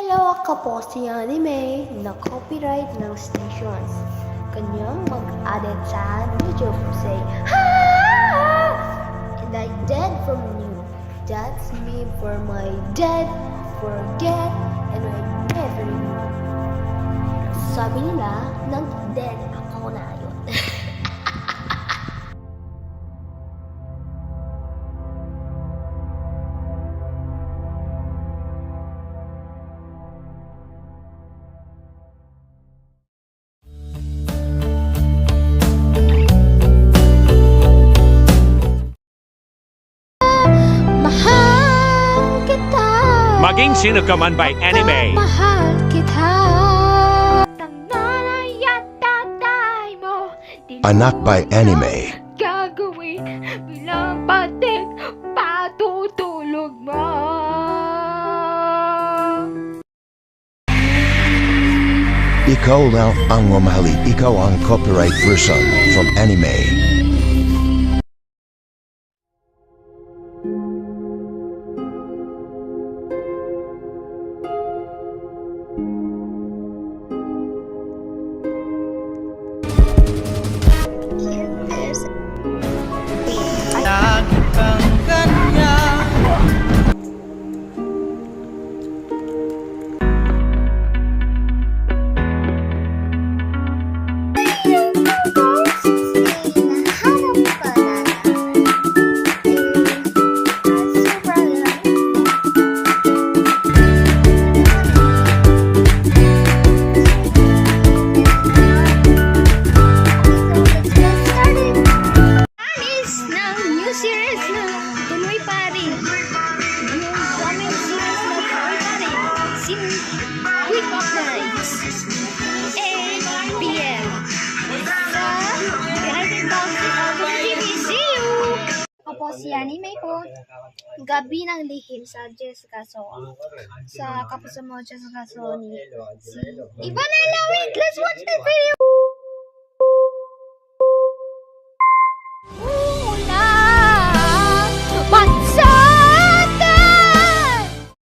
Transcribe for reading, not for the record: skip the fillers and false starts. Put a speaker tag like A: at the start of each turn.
A: Hello, ako po si Anime na copyright ng stations. Kanyang mag-added sa video ko say, ha! And I dead from you. That's me for my dead, forget, and I never knew. Sabi nila, nang dead ako na yun.
B: Maging sino ka man by anime.
A: Mahal kita.
C: Anak by anime.
A: Gagawin bilang patik patutulog mo.
C: Ikaw lang ang mamahali. Ikaw ang copyright version from anime.
A: Quick of Nights 8 p.m. sa United Council of TV. See you! Ako po si Anime po. Gabi ng lihim sa Jessica So. Sa Kapuso mo Jessica So ni si Ivana Lawin. Let's watch the video!